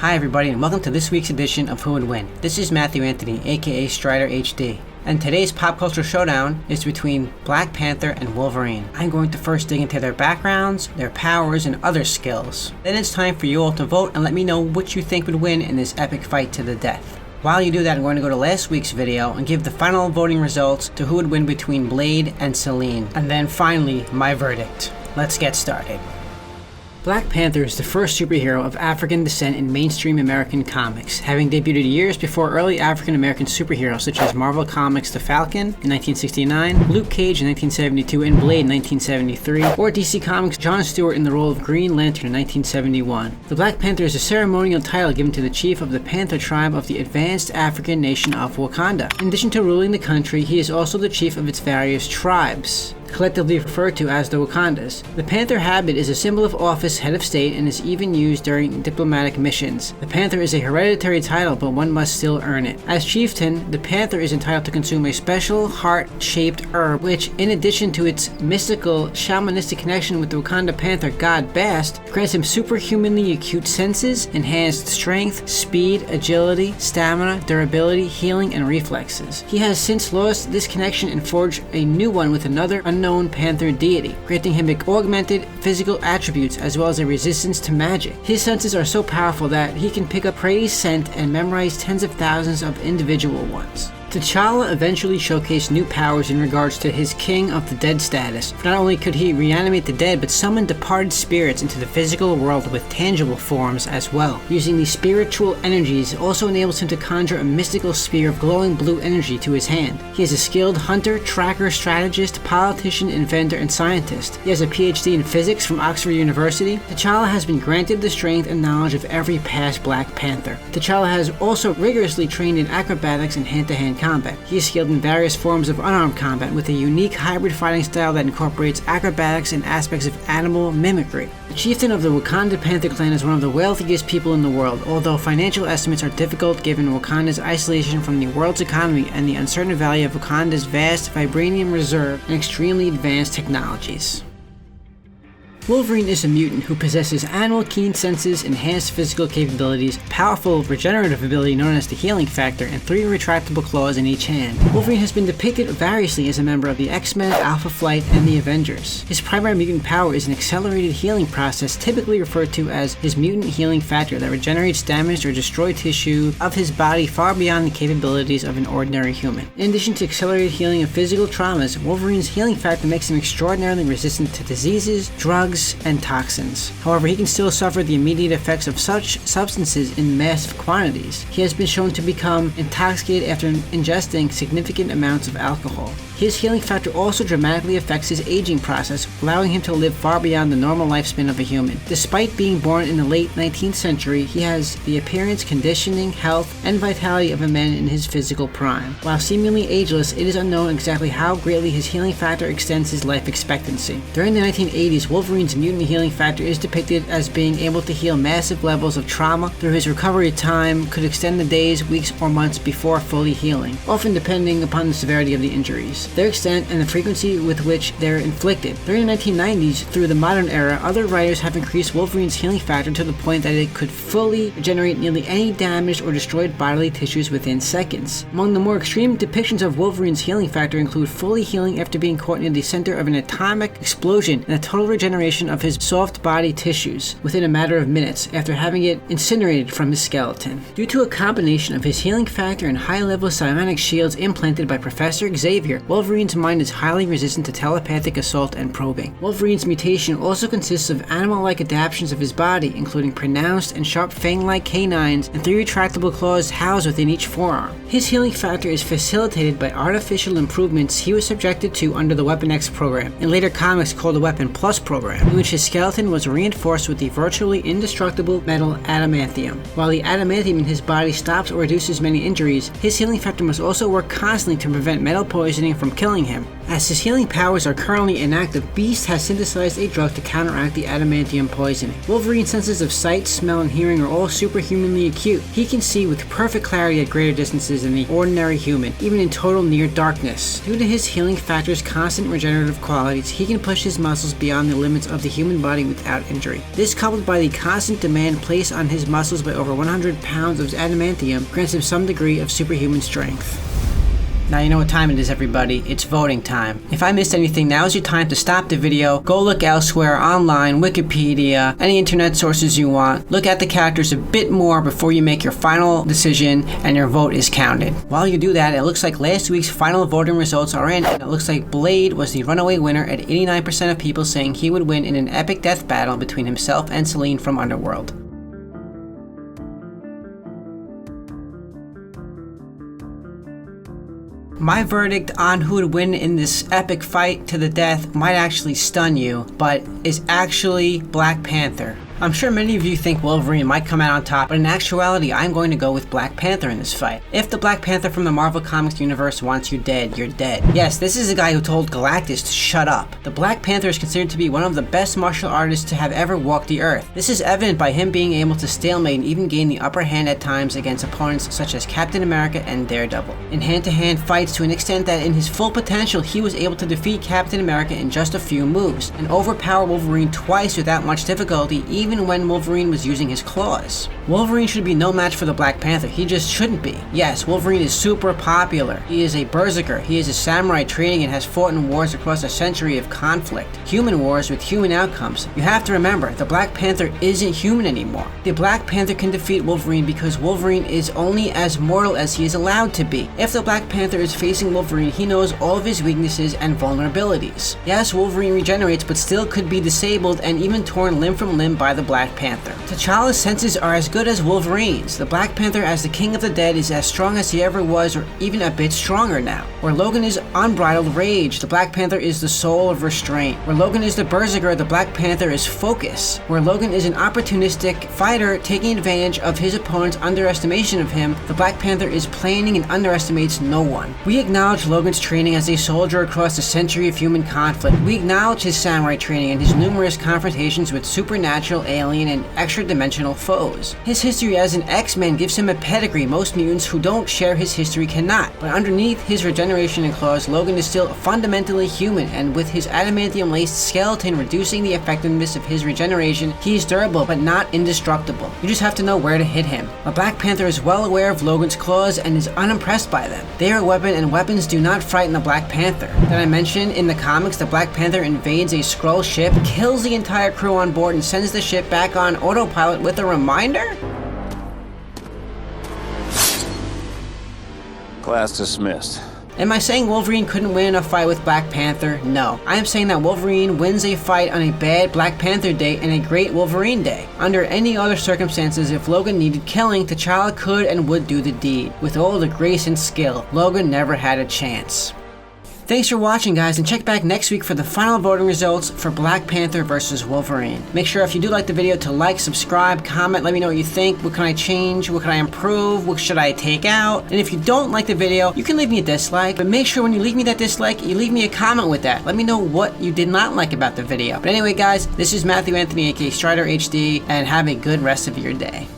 Hi everybody and welcome to this week's edition of Who Would Win. This is Matthew Anthony, aka Stryder HD. And today's pop culture showdown is between Black Panther and Wolverine. I'm going to first dig into their backgrounds, their powers, and other skills. Then it's time for you all to vote and let me know which you think would win in this epic fight to the death. While you do that, I'm going to go to last week's video and give the final voting results to who would win between Blade and Selene. And then finally, my verdict. Let's get started. Black Panther is the first superhero of African descent in mainstream American comics, having debuted years before early African American superheroes such as Marvel Comics' The Falcon in 1969, Luke Cage in 1972, and Blade in 1973, or DC Comics' Jon Stewart in the role of Green Lantern in 1971. The Black Panther is a ceremonial title given to the chief of the Panther tribe of the advanced African nation of Wakanda. In addition to ruling the country, he is also the chief of its various tribes, collectively referred to as the Wakandas. The Panther habit is a symbol of office, head of state, and is even used during diplomatic missions. The Panther is a hereditary title, but one must still earn it. As chieftain, the Panther is entitled to consume a special heart-shaped herb, which, in addition to its mystical, shamanistic connection with the Wakanda Panther god Bast, grants him superhumanly acute senses, enhanced strength, speed, agility, stamina, durability, healing, and reflexes. He has since lost this connection and forged a new one with another unknown Panther deity, granting him augmented physical attributes as well as a resistance to magic. His senses are so powerful that he can pick up prey's scent and memorize tens of thousands of individual ones. T'Challa eventually showcased new powers in regards to his King of the Dead status. Not only could he reanimate the dead, but summon departed spirits into the physical world with tangible forms as well. Using these spiritual energies also enables him to conjure a mystical spear of glowing blue energy to his hand. He is a skilled hunter, tracker, strategist, politician, inventor, and scientist. He has a PhD in physics from Oxford University. T'Challa has been granted the strength and knowledge of every past Black Panther. T'Challa has also rigorously trained in acrobatics and hand-to-hand combat. He is skilled in various forms of unarmed combat with a unique hybrid fighting style that incorporates acrobatics and aspects of animal mimicry. The chieftain of the Wakanda Panther clan is one of the wealthiest people in the world, although financial estimates are difficult given Wakanda's isolation from the world's economy and the uncertain value of Wakanda's vast vibranium reserve and extremely advanced technologies. Wolverine is a mutant who possesses animal keen senses, enhanced physical capabilities, powerful regenerative ability known as the healing factor, and 3 retractable claws in each hand. Wolverine has been depicted variously as a member of the X-Men, Alpha Flight, and the Avengers. His primary mutant power is an accelerated healing process typically referred to as his mutant healing factor that regenerates damaged or destroyed tissue of his body far beyond the capabilities of an ordinary human. In addition to accelerated healing of physical traumas, Wolverine's healing factor makes him extraordinarily resistant to diseases, drugs, and toxins. However, he can still suffer the immediate effects of such substances in massive quantities. He has been shown to become intoxicated after ingesting significant amounts of alcohol. His healing factor also dramatically affects his aging process, allowing him to live far beyond the normal lifespan of a human. Despite being born in the late 19th century, he has the appearance, conditioning, health, and vitality of a man in his physical prime. While seemingly ageless, it is unknown exactly how greatly his healing factor extends his life expectancy. During the 1980s, Wolverine's mutant healing factor is depicted as being able to heal massive levels of trauma. Through his recovery time could extend the days, weeks, or months before fully healing, often depending upon the severity of the injuries, their extent, and the frequency with which they're inflicted. During the 1990s through the modern era, other writers have increased Wolverine's healing factor to the point that it could fully regenerate nearly any damaged or destroyed bodily tissues within seconds. Among the more extreme depictions of Wolverine's healing factor include fully healing after being caught near the center of an atomic explosion and a total regeneration of his soft body tissues within a matter of minutes after having it incinerated from his skeleton. Due to a combination of his healing factor and high-level psionic shields implanted by Professor Xavier, Wolverine's mind is highly resistant to telepathic assault and probing. Wolverine's mutation also consists of animal-like adaptations of his body, including pronounced and sharp fang-like canines and 3 retractable claws housed within each forearm. His healing factor is facilitated by artificial improvements he was subjected to under the Weapon X program, in later comics called the Weapon Plus program, in which his skeleton was reinforced with the virtually indestructible metal adamantium. While the adamantium in his body stops or reduces many injuries, his healing factor must also work constantly to prevent metal poisoning from killing him. As his healing powers are currently inactive, Beast has synthesized a drug to counteract the adamantium poisoning. Wolverine's senses of sight, smell, and hearing are all superhumanly acute. He can see with perfect clarity at greater distances than the ordinary human, even in total near darkness. Due to his healing factor's constant regenerative qualities, he can push his muscles beyond the limits of of the human body without injury. This, coupled by the constant demand placed on his muscles by over 100 pounds of adamantium, grants him some degree of superhuman strength. Now you know what time it is, everybody. It's voting time. If I missed anything, now is your time to stop the video, go look elsewhere, online, Wikipedia, any internet sources you want. Look at the characters a bit more before you make your final decision and your vote is counted. While you do that, it looks like last week's final voting results are in, and it looks like Blade was the runaway winner at 89% of people saying he would win in an epic death battle between himself and Selene from Underworld. My verdict on who would win in this epic fight to the death might actually stun you, but is actually Black Panther. I'm sure many of you think Wolverine might come out on top, but in actuality, I'm going to go with Black Panther in this fight. If the Black Panther from the Marvel Comics universe wants you dead, you're dead. Yes, this is a guy who told Galactus to shut up. The Black Panther is considered to be one of the best martial artists to have ever walked the earth. This is evident by him being able to stalemate and even gain the upper hand at times against opponents such as Captain America and Daredevil. In hand-to-hand fights to an extent that in his full potential, he was able to defeat Captain America in just a few moves, and overpower Wolverine twice without much difficulty, even when Wolverine was using his claws. Wolverine should be no match for the Black Panther. He just shouldn't be. Yes, Wolverine is super popular. He is a berserker. He is a samurai training and has fought in wars across a century of conflict. Human wars with human outcomes. You have to remember, the Black Panther isn't human anymore. The Black Panther can defeat Wolverine because Wolverine is only as mortal as he is allowed to be. If the Black Panther is facing Wolverine, he knows all of his weaknesses and vulnerabilities. Yes, Wolverine regenerates, but still could be disabled and even torn limb from limb by the Black Panther. T'Challa's senses are as good as Wolverine's. The Black Panther as the King of the Dead is as strong as he ever was, or even a bit stronger now. Where Logan is unbridled rage, the Black Panther is the soul of restraint. Where Logan is the berserker, the Black Panther is focus. Where Logan is an opportunistic fighter taking advantage of his opponent's underestimation of him, the Black Panther is planning and underestimates no one. We acknowledge Logan's training as a soldier across a century of human conflict. We acknowledge his samurai training and his numerous confrontations with supernatural, alien, and extra-dimensional foes. His history as an X-Men gives him a pedigree most mutants who don't share his history cannot. But underneath his regeneration and claws, Logan is still fundamentally human, and with his adamantium-laced skeleton reducing the effectiveness of his regeneration, he is durable but not indestructible. You just have to know where to hit him. But Black Panther is well aware of Logan's claws and is unimpressed by them. They are a weapon, and weapons do not frighten the Black Panther. Did I mention in the comics the Black Panther invades a Skrull ship, kills the entire crew on board, and sends the ship back on autopilot with a reminder? Class dismissed. Am I saying Wolverine couldn't win a fight with Black Panther? No. I am saying that Wolverine wins a fight on a bad Black Panther day and a great Wolverine day. Under any other circumstances, if Logan needed killing, T'Challa could and would do the deed. With all the grace and skill, Logan never had a chance. Thanks for watching, guys, and check back next week for the final voting results for Black Panther versus Wolverine. Make sure if you do like the video to like, subscribe, comment, let me know what you think. What can I change? What can I improve? What should I take out? And if you don't like the video, you can leave me a dislike, but make sure when you leave me that dislike, you leave me a comment with that. Let me know what you did not like about the video. But anyway, guys, this is Matthew Anthony, aka Stryder HD, and have a good rest of your day.